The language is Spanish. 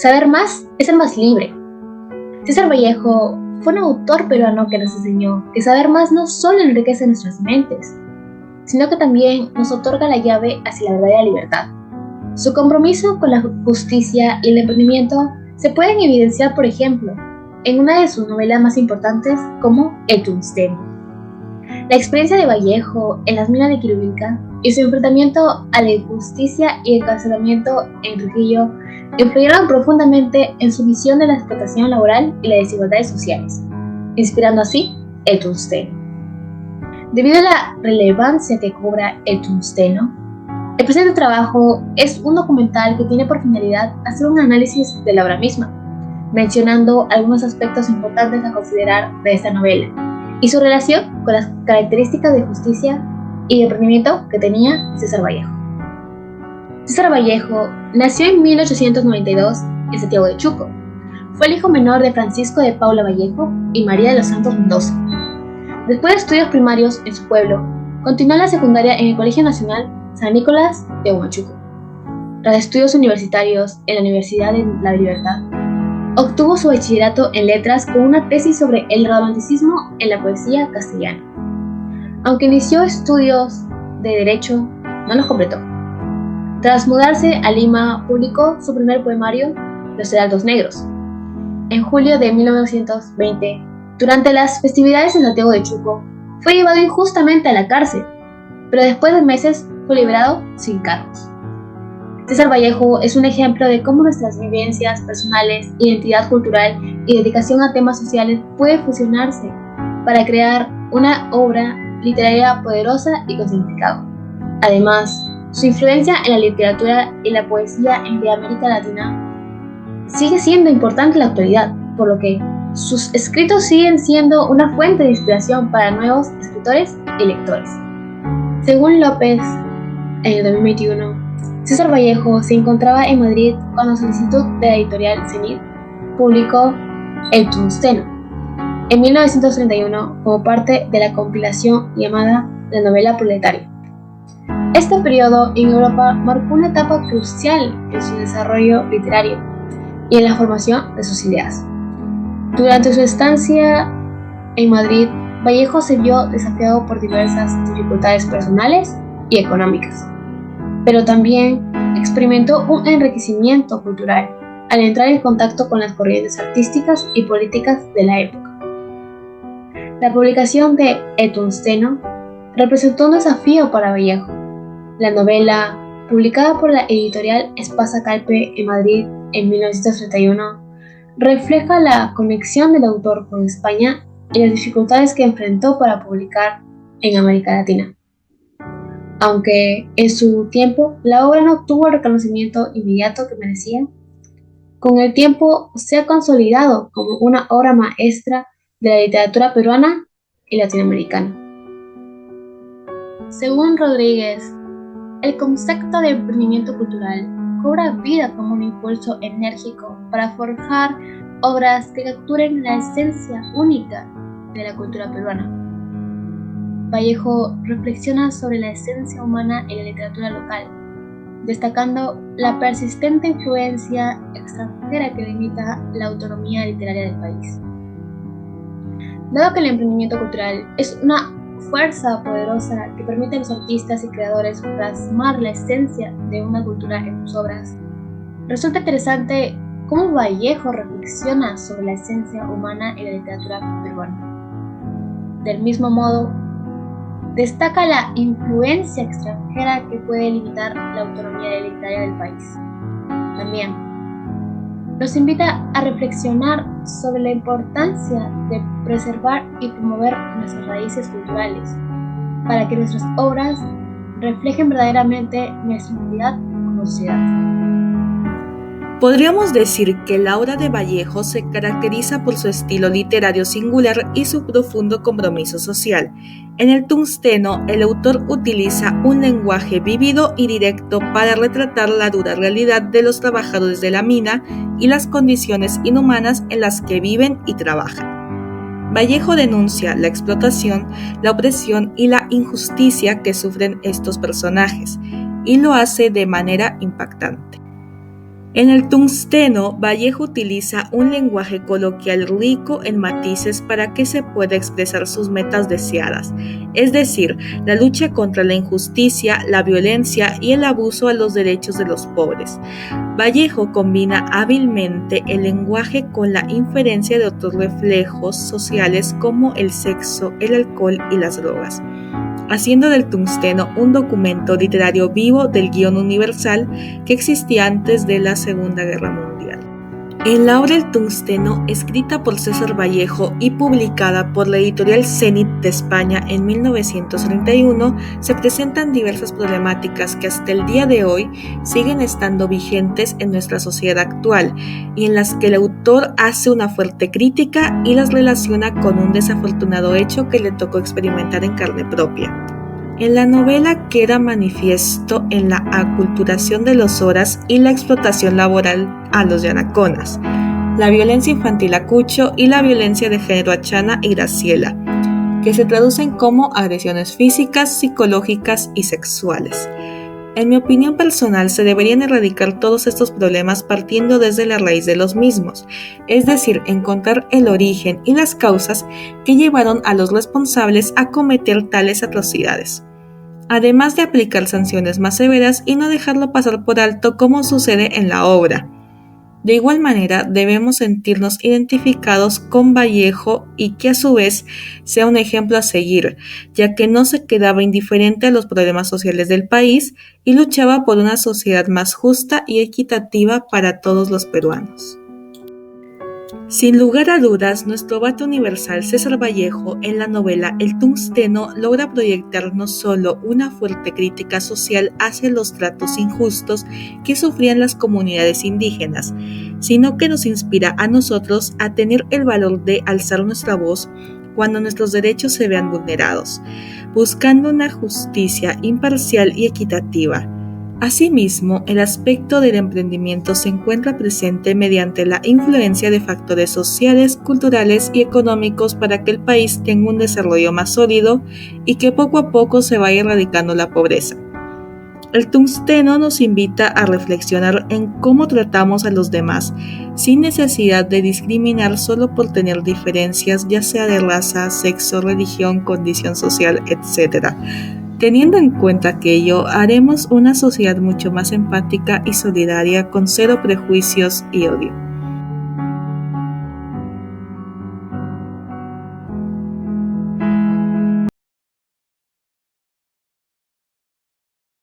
Saber más es ser más libre. César Vallejo fue un autor peruano que nos enseñó que saber más no solo enriquece nuestras mentes, sino que también nos otorga la llave hacia la verdadera libertad. Su compromiso con la justicia y el emprendimiento se pueden evidenciar, por ejemplo, en una de sus novelas más importantes como El Tungsteno. La experiencia de Vallejo en las minas de Quirubilca y su enfrentamiento a la injusticia y encarcelamiento en Trujillo influyeron profundamente en su visión de la explotación laboral y las desigualdades sociales, inspirando así El Tungsteno. Debido a la relevancia que cobra El Tungsteno, el presente trabajo es un documental que tiene por finalidad hacer un análisis de la obra misma, mencionando algunos aspectos importantes a considerar de esta novela y su relación con las características de justicia y de emprendimiento que tenía César Vallejo. César Vallejo nació en 1892 en Santiago de Chuco. Fue el hijo menor de Francisco de Paula Vallejo y María de los Santos Mendoza. Después de estudios primarios en su pueblo, continuó la secundaria en el Colegio Nacional San Nicolás de Huamachuco. Tras estudios universitarios en la Universidad de La Libertad, obtuvo su bachillerato en letras con una tesis sobre el romanticismo en la poesía castellana. Aunque inició estudios de derecho, no los completó. Tras mudarse a Lima, publicó su primer poemario, Los Heraldos Negros. En julio de 1920, durante las festividades en Santiago de Chuco, fue llevado injustamente a la cárcel, pero después de meses fue liberado sin cargos. César Vallejo es un ejemplo de cómo nuestras vivencias personales, identidad cultural y dedicación a temas sociales puede fusionarse para crear una obra literaria poderosa y con significado. Además, su influencia en la literatura y la poesía en América Latina sigue siendo importante en la actualidad, por lo que sus escritos siguen siendo una fuente de inspiración para nuevos escritores y lectores. Según López, en el 2021, César Vallejo se encontraba en Madrid cuando solicitud de la editorial Zenit publicó El Tungsteno en 1931 como parte de la compilación llamada La Novela Proletaria. Este periodo en Europa marcó una etapa crucial en su desarrollo literario y en la formación de sus ideas. Durante su estancia en Madrid, Vallejo se vio desafiado por diversas dificultades personales y económicas, pero también experimentó un enriquecimiento cultural al entrar en contacto con las corrientes artísticas y políticas de la época. La publicación de El Tungsteno representó un desafío para Vallejo. La novela, publicada por la editorial Espasa Calpe en Madrid en 1931, refleja la conexión del autor con España y las dificultades que enfrentó para publicar en América Latina. Aunque en su tiempo la obra no obtuvo el reconocimiento inmediato que merecía, con el tiempo se ha consolidado como una obra maestra de la literatura peruana y latinoamericana. Según Rodríguez, el concepto de emprendimiento cultural cobra vida como un impulso enérgico para forjar obras que capturen la esencia única de la cultura peruana. Vallejo reflexiona sobre la esencia humana en la literatura local, destacando la persistente influencia extranjera que limita la autonomía literaria del país. Dado que el emprendimiento cultural es una fuerza poderosa que permite a los artistas y creadores plasmar la esencia de una cultura en sus obras, resulta interesante cómo Vallejo reflexiona sobre la esencia humana en la literatura peruana. Del mismo modo, destaca la influencia extranjera que puede limitar la autonomía literaria del país. También nos invita a reflexionar sobre la importancia de preservar y promover nuestras raíces culturales para que nuestras obras reflejen verdaderamente nuestra identidad como sociedad. Podríamos decir que la obra de Vallejo se caracteriza por su estilo literario singular y su profundo compromiso social. En El Tungsteno, el autor utiliza un lenguaje vívido y directo para retratar la dura realidad de los trabajadores de la mina y las condiciones inhumanas en las que viven y trabajan. Vallejo denuncia la explotación, la opresión y la injusticia que sufren estos personajes, y lo hace de manera impactante. En el tungsteno, Vallejo utiliza un lenguaje coloquial rico en matices para que se pueda expresar sus metas deseadas, es decir, la lucha contra la injusticia, la violencia y el abuso a los derechos de los pobres. Vallejo combina hábilmente el lenguaje con la inferencia de otros reflejos sociales como el sexo, el alcohol y las drogas, haciendo del tungsteno un documento literario vivo del guión universal que existía antes de la Segunda Guerra Mundial. En la obra El tungsteno, escrita por César Vallejo y publicada por la editorial Zenit de España en 1931, se presentan diversas problemáticas que hasta el día de hoy siguen estando vigentes en nuestra sociedad actual y en las que el autor hace una fuerte crítica y las relaciona con un desafortunado hecho que le tocó experimentar en carne propia. En la novela queda manifiesto en la aculturación de los horas y la explotación laboral a los yanaconas, la violencia infantil a Cucho y la violencia de género a Chana y Graciela, que se traducen como agresiones físicas, psicológicas y sexuales. En mi opinión personal, se deberían erradicar todos estos problemas partiendo desde la raíz de los mismos, es decir, encontrar el origen y las causas que llevaron a los responsables a cometer tales atrocidades, además de aplicar sanciones más severas y no dejarlo pasar por alto como sucede en la obra. De igual manera, debemos sentirnos identificados con Vallejo y que a su vez sea un ejemplo a seguir, ya que no se quedaba indiferente a los problemas sociales del país y luchaba por una sociedad más justa y equitativa para todos los peruanos. Sin lugar a dudas, nuestro vata universal César Vallejo en la novela El tungsteno logra proyectar no solo una fuerte crítica social hacia los tratos injustos que sufrían las comunidades indígenas, sino que nos inspira a nosotros a tener el valor de alzar nuestra voz cuando nuestros derechos se vean vulnerados, buscando una justicia imparcial y equitativa. Asimismo, el aspecto del emprendimiento se encuentra presente mediante la influencia de factores sociales, culturales y económicos para que el país tenga un desarrollo más sólido y que poco a poco se vaya erradicando la pobreza. El tungsteno nos invita a reflexionar en cómo tratamos a los demás, sin necesidad de discriminar solo por tener diferencias, ya sea de raza, sexo, religión, condición social, etc. Teniendo en cuenta aquello, haremos una sociedad mucho más empática y solidaria, con cero prejuicios y odio.